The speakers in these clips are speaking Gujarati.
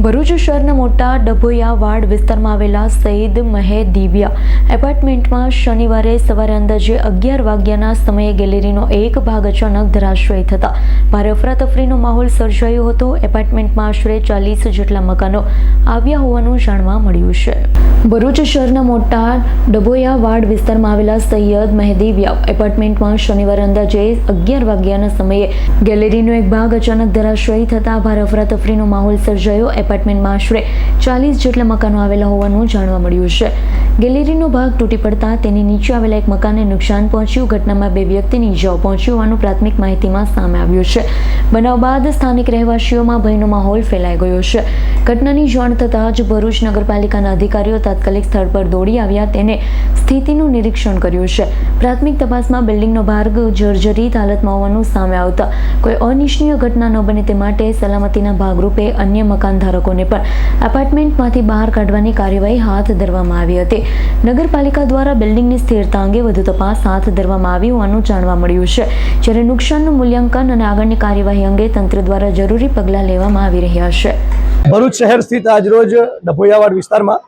ભરૂચ શહેરના મોટા ડભોયા વાડ વિસ્તારમાં આવેલા સઈદ મહેદીવિયા એપાર્ટમેન્ટમાં શનિવારે સવારે અંદાજે 11 વાગ્યાના સમયે ગેલેરીનો એક ભાગ અચાનક ધરાશાયી થતા ભારે અફરાતફરીનો માહોલ સર્જાયો હતો। એપાર્ટમેન્ટમાં આશરે 40 જેટલા મકાનો આવ્યા હોવાનું જાણવા મળ્યું છે। ભરૂચ શહેરના મોટા ડભોયા વાડ વિસ્તારમાં આવેલા સૈયદ મહેદીવિયા એપાર્ટમેન્ટમાં શનિવારે અંદાજે 11 વાગ્યાના સમયે ગેલેરીનો એક ભાગ અચાનક ધરાશાયી થતા ભારે અફરાતફરીનો માહોલ સર્જાયો। એપાર્ટમેન્ટમાં આશરે 40 જેટલા મકાનો આવેલા હોવાનું જાણવા મળ્યું છે। ગેલેરીનો ભાગ તૂટી પડતા તેની નીચે આવેલા એક મકાનને નુકસાન પહોંચ્યું। ઘટનામાં 2 વ્યક્તિને ઈજાઓ પહોંચી હોવાનું પ્રાથમિક માહિતીમાં સામે આવ્યું છે। બનાવ બાદ સ્થાનિક રહેવાસીઓમાં ભયનો માહોલ ફેલાઈ ગયો છે। ઘટનાની જાણ થતાં જ ભરૂચ નગરપાલિકાના અધિકારીઓ તાત્કાલિક સ્થળ પર દોડી આવ્યા તેને સ્થિતિનું નિરીક્ષણ કર્યું છે। પ્રાથમિક તપાસમાં બિલ્ડિંગનો ભાગ જર્જરિત હાલતમાં હોવાનું સામે આવતા કોઈ અનિચ્છનીય ઘટના ન બને તે માટે સલામતીના ભાગરૂપે અન્ય મકાનધારકોને પણ એપાર્ટમેન્ટમાંથી બહાર કાઢવાની કાર્યવાહી હાથ ધરવામાં આવી હતી। નગરપાલિકા દ્વારા બિલ્ડિંગની સ્થિરતા અંગે વધુ તપાસ હાથ ધરવામાં આવી હોવાનું જાણવા મળ્યું છે, જ્યારે નુકસાનનું મૂલ્યાંકન અને આગળની કાર્યવાહી અંગે તંત્ર દ્વારા જરૂરી પગલાં લેવામાં આવી રહ્યા છે। ભરૂચ શહેર સ્થિત આજરોજ ડભોયાવાડ વિસ્તારમાં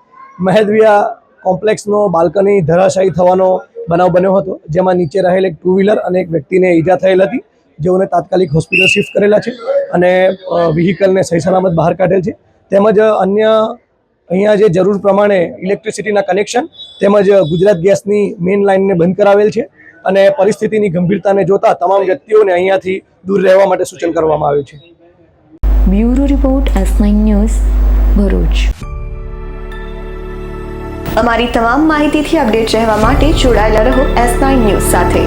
મહેદવિયા કોમ્પ્લેક્સનો બાલ્કની ધરાશાયી થવાનો બનાવ બન્યો હતો, જેમાં નીચે રહેલ એક 2 વ્હીલર અને એક વ્યક્તિને ઈજા થયેલ હતી, જેઓને તાત્કાલિક હોસ્પિટલ શિફ્ટ કરેલા છે અને વ્હીકલને સહી સલામત બહાર કાઢેલ છે। તેમજ અન્ય અહીંયા જે જરૂર પ્રમાણે ઇલેક્ટ્રિસિટીના કનેક્શન તેમજ ગુજરાત ગેસની મેઇન લાઇનને બંધ કરાવેલ છે અને પરિસ્થિતિની ગંભીરતાને જોતા તમામ વ્યક્તિઓને અહીંયાથી દૂર રહેવા માટે સૂચન કરવામાં આવ્યું છે। Bureau report S9 news Bharuch. અમારી તમામ માહિતીથી અપડેટ રહેવા માટે જોડાયેલા રહો S9 ન્યૂઝ સાથે।